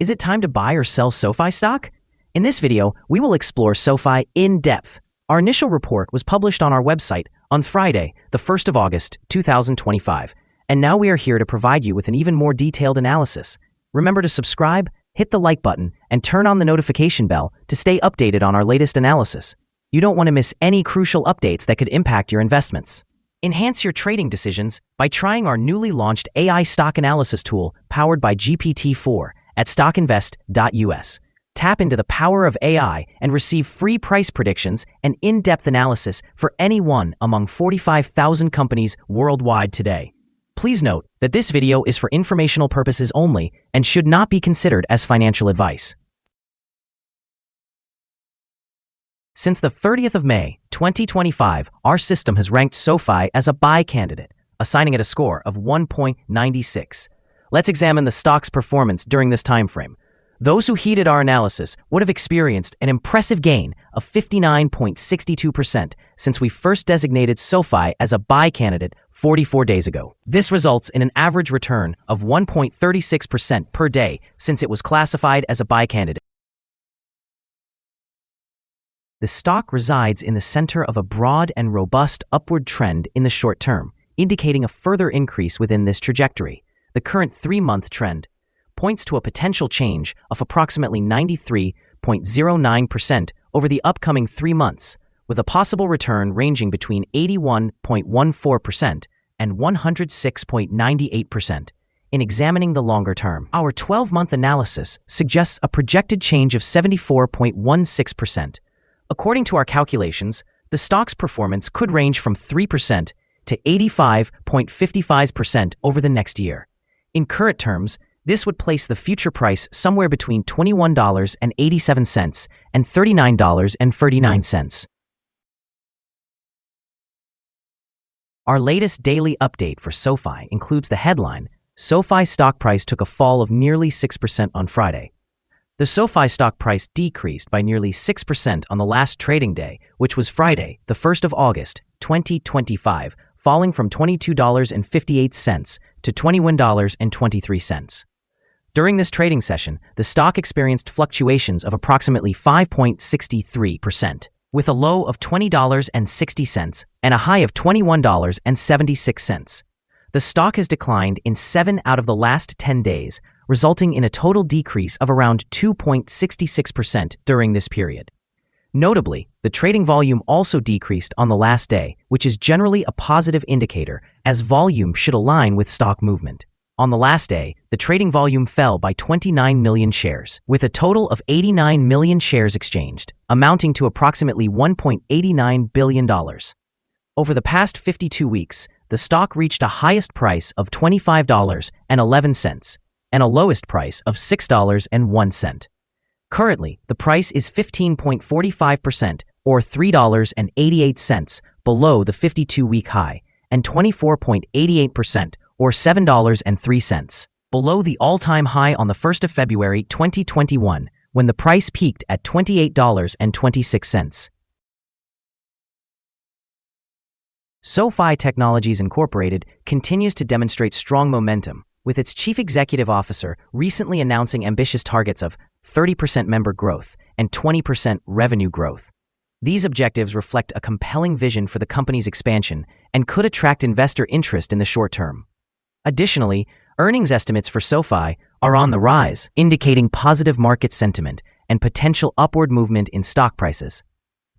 Is it time to buy or sell SoFi stock? In this video, we will explore SoFi in depth. Our initial report was published on our website on Friday, the 1st of August, 2025, and now we are here to provide you with an even more detailed analysis. Remember to subscribe, hit the like button, and turn on the notification bell to stay updated on our latest analysis. You don't want to miss any crucial updates that could impact your investments. Enhance your trading decisions by trying our newly launched AI stock analysis tool powered by GPT-4 at StockInvest.us. Tap into the power of AI and receive free price predictions and in-depth analysis for any one among 45,000 companies worldwide today. Please note that this video is for informational purposes only and should not be considered as financial advice. Since the 30th of May, 2025, our system has ranked SoFi as a buy candidate, assigning it a score of 1.96. Let's examine the stock's performance during this time frame. Those who heeded our analysis would have experienced an impressive gain of 59.62% since we first designated SoFi as a buy candidate 44 days ago. This results in an average return of 1.36% per day since it was classified as a buy candidate. The stock resides in the center of a broad and robust upward trend in the short term, indicating a further increase within this trajectory. The current 3-month trend points to a potential change of approximately 93.09% over the upcoming 3 months, with a possible return ranging between 81.14% and 106.98%. In examining the longer term, our 12-month analysis suggests a projected change of 74.16%. According to our calculations, the stock's performance could range from 3% to 85.55% over the next year. In current terms, this would place the future price somewhere between $21.87 and $39.39. Our latest daily update for SoFi includes the headline, SoFi stock price took a fall of nearly 6% on Friday. The SoFi stock price decreased by nearly 6% on the last trading day, which was Friday, the 1st of August, 2025, falling from $22.58 to $21.23. During this trading session, the stock experienced fluctuations of approximately 5.63%, with a low of $20.60 and a high of $21.76. The stock has declined in 7 out of the last 10 days, resulting in a total decrease of around 2.66% during this period. Notably, the trading volume also decreased on the last day, which is generally a positive indicator, as volume should align with stock movement. On the last day, the trading volume fell by 29 million shares, with a total of 89 million shares exchanged, amounting to approximately $1.89 billion. Over the past 52 weeks, the stock reached a highest price of $25.11 and a lowest price of $6.01. Currently, the price is 15.45% or $3.88 below the 52-week high and 24.88% or $7.03 below the all-time high on the 1st of February 2021 when the price peaked at $28.26. SoFi Technologies Incorporated continues to demonstrate strong momentum, with its chief executive officer recently announcing ambitious targets of 30% member growth and 20% revenue growth. These objectives reflect a compelling vision for the company's expansion and could attract investor interest in the short term. Additionally, earnings estimates for SoFi are on the rise, indicating positive market sentiment and potential upward movement in stock prices.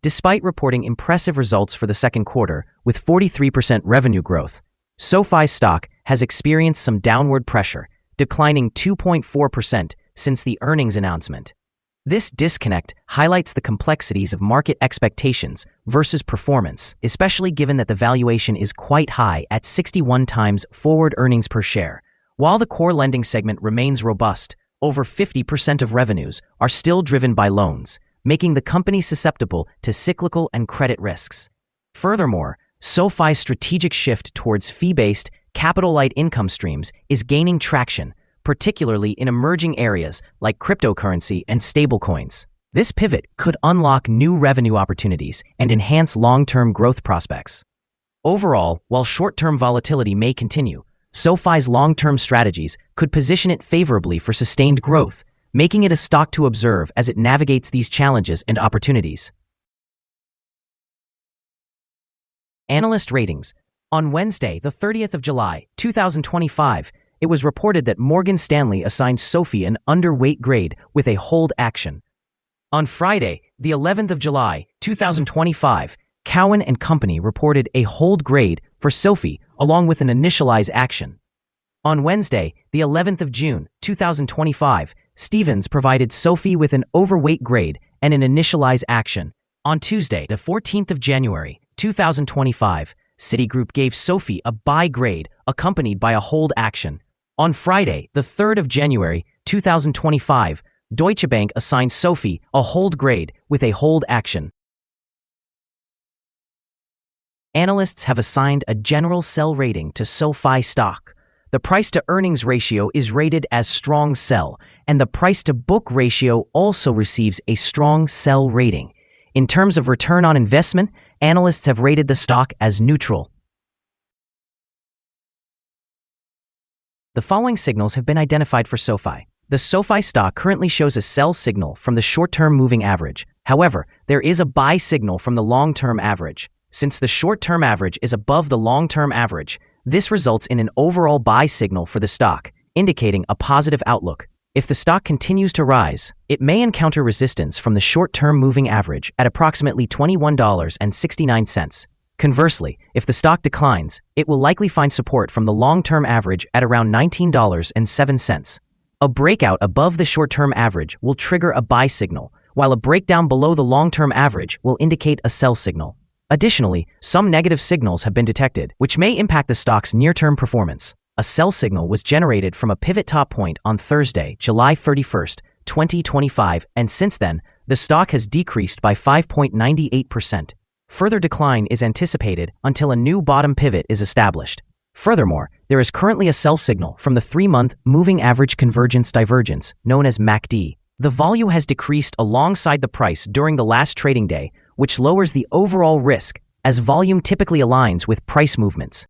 Despite reporting impressive results for the second quarter with 43% revenue growth, SoFi stock has experienced some downward pressure, declining 2.4% since the earnings announcement. This disconnect highlights the complexities of market expectations versus performance, especially given that the valuation is quite high at 61 times forward earnings per share. While the core lending segment remains robust, over 50% of revenues are still driven by loans, making the company susceptible to cyclical and credit risks. Furthermore, SoFi's strategic shift towards fee-based, capital-light income streams is gaining traction, particularly in emerging areas like cryptocurrency and stablecoins. This pivot could unlock new revenue opportunities and enhance long-term growth prospects. Overall, while short-term volatility may continue, SoFi's long-term strategies could position it favorably for sustained growth, making it a stock to observe as it navigates these challenges and opportunities. Analyst ratings. On Wednesday, the 30th of July, 2025, it was reported that Morgan Stanley assigned SOFI an underweight grade with a hold action. On Friday, the 11th of July, 2025, Cowen and Company reported a hold grade for SOFI along with an initialize action. On Wednesday, the 11th of June, 2025, Stephens provided SOFI with an overweight grade and an initialize action. On Tuesday, the 14th of January, 2025, Citigroup gave SOFI a buy grade accompanied by a hold action. On Friday, the 3rd of January, 2025, Deutsche Bank assigned SOFI a hold grade with a hold action. Analysts have assigned a general sell rating to SOFI stock. The price-to-earnings ratio is rated as strong sell, and the price-to-book ratio also receives a strong sell rating. In terms of return on investment, analysts have rated the stock as neutral. The following signals have been identified for SOFI. The SOFI stock currently shows a sell signal from the short-term moving average. However, there is a buy signal from the long-term average. Since the short-term average is above the long-term average, this results in an overall buy signal for the stock, indicating a positive outlook. If the stock continues to rise, it may encounter resistance from the short-term moving average at approximately $21.69. Conversely, if the stock declines, it will likely find support from the long-term average at around $19.07. A breakout above the short-term average will trigger a buy signal, while a breakdown below the long-term average will indicate a sell signal. Additionally, some negative signals have been detected, which may impact the stock's near-term performance. A sell signal was generated from a pivot top point on Thursday, July 31st, 2025, and since then, the stock has decreased by 5.98%. Further decline is anticipated until a new bottom pivot is established. Furthermore, there is currently a sell signal from the 3-month moving average convergence divergence, known as MACD. The volume has decreased alongside the price during the last trading day, which lowers the overall risk, as volume typically aligns with price movements.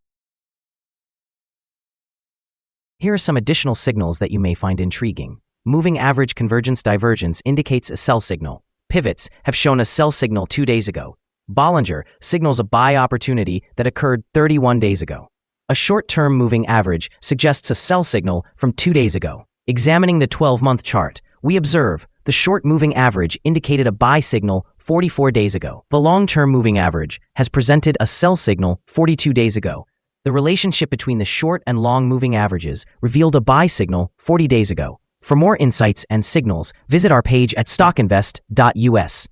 Here are some additional signals that you may find intriguing. Moving average convergence divergence indicates a sell signal. Pivots have shown a sell signal 2 days ago. Bollinger signals a buy opportunity that occurred 31 days ago. A short-term moving average suggests a sell signal from 2 days ago. Examining the 12-month chart, we observe the short moving average indicated a buy signal 44 days ago. The long-term moving average has presented a sell signal 42 days ago. The relationship between the short and long moving averages revealed a buy signal 40 days ago. For more insights and signals, visit our page at StockInvest.us.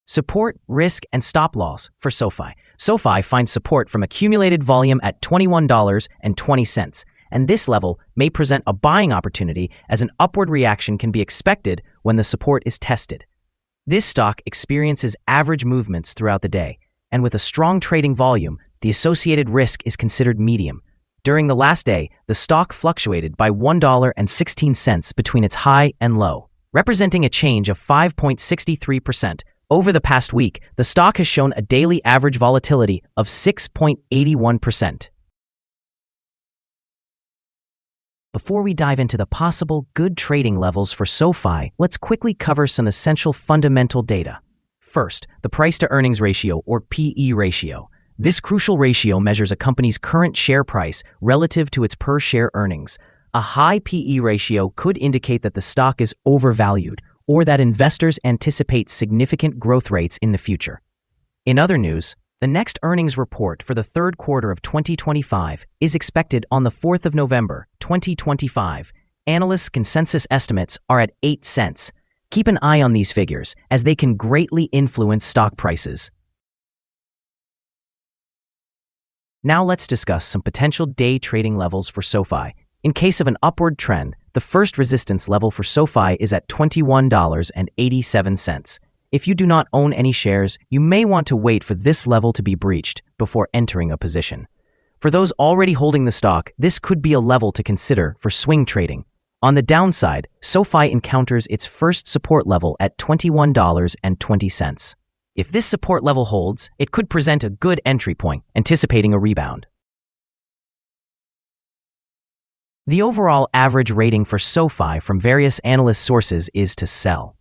Support, risk, and stop loss for SOFI. SOFI finds support from accumulated volume at $21.20, and this level may present a buying opportunity as an upward reaction can be expected when the support is tested. This stock experiences average movements throughout the day, and with a strong trading volume, the associated risk is considered medium. During the last day, the stock fluctuated by $1.16 between its high and low, representing a change of 5.63%. Over the past week, the stock has shown a daily average volatility of 6.81%. Before we dive into the possible good trading levels for SOFI, let's quickly cover some essential fundamental data. First, the price-to-earnings ratio, or PE ratio. This crucial ratio measures a company's current share price relative to its per-share earnings. A high PE ratio could indicate that the stock is overvalued, or that investors anticipate significant growth rates in the future. In other news, the next earnings report for the third quarter of 2025 is expected on the 4th of November, 2025. Analysts' consensus estimates are at 8 cents. Keep an eye on these figures, as they can greatly influence stock prices. Now let's discuss some potential day trading levels for SOFI. In case of an upward trend, the first resistance level for SOFI is at $21.87. If you do not own any shares, you may want to wait for this level to be breached before entering a position. For those already holding the stock, this could be a level to consider for swing trading. On the downside, SOFI encounters its first support level at $21.20. If this support level holds, it could present a good entry point, anticipating a rebound. The overall average rating for SOFI from various analyst sources is to sell.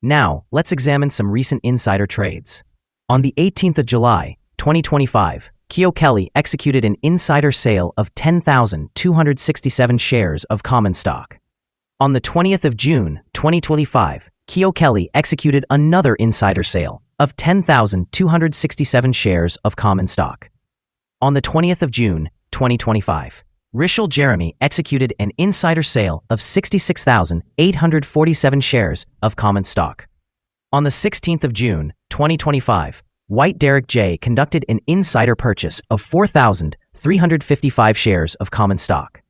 Now, let's examine some recent insider trades. On the 18th of July, 2025, Keo Kelly executed an insider sale of 10,267 shares of common stock. On the 20th of June, 2025, Keo Kelly executed another insider sale of 10,267 shares of common stock. On the 20th of June, 2025, Rishal Jeremy executed an insider sale of 66,847 shares of common stock. On the 16th of June, 2025, White Derek J. conducted an insider purchase of 4,355 shares of common stock.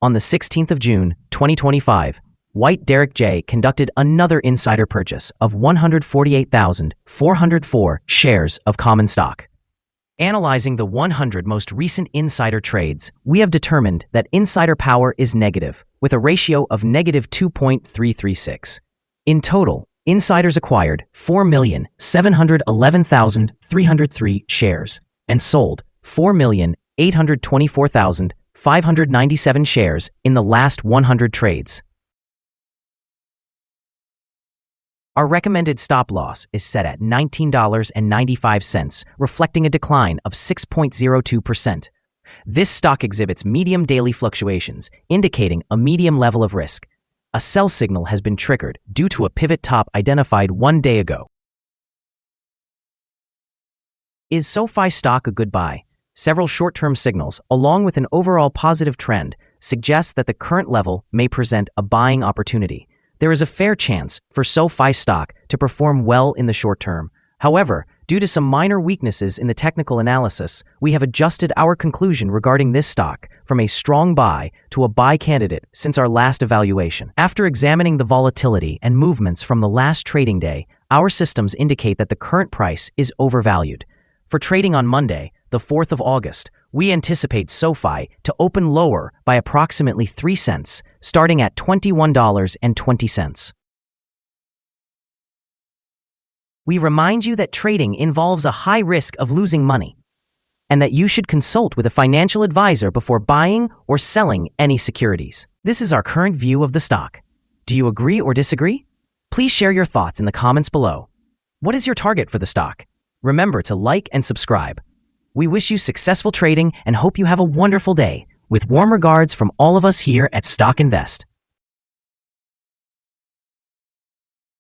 On the 16th of June, 2025, White Derek J. conducted another insider purchase of 148,404 shares of common stock. Analyzing the 100 most recent insider trades, we have determined that insider power is negative, with a ratio of negative 2.336. In total, insiders acquired 4,711,303 shares and sold 4,824,597 shares in the last 100 trades. Our recommended stop loss is set at $19.95, reflecting a decline of 6.02%. This stock exhibits medium daily fluctuations, indicating a medium level of risk. A sell signal has been triggered due to a pivot top identified 1 day ago. Is SOFI stock a good buy? Several short-term signals, along with an overall positive trend, suggest that the current level may present a buying opportunity. There is a fair chance for SOFI stock to perform well in the short term. However, due to some minor weaknesses in the technical analysis, we have adjusted our conclusion regarding this stock from a strong buy to a buy candidate since our last evaluation. After examining the volatility and movements from the last trading day, our systems indicate that the current price is overvalued. For trading on Monday, the 4th of August, we anticipate SOFI to open lower by approximately 3 cents, starting at $21.20. We remind you that trading involves a high risk of losing money, and that you should consult with a financial advisor before buying or selling any securities. This is our current view of the stock. Do you agree or disagree? Please share your thoughts in the comments below. What is your target for the stock? Remember to like and subscribe. We wish you successful trading and hope you have a wonderful day. With warm regards from all of us here at Stock Invest.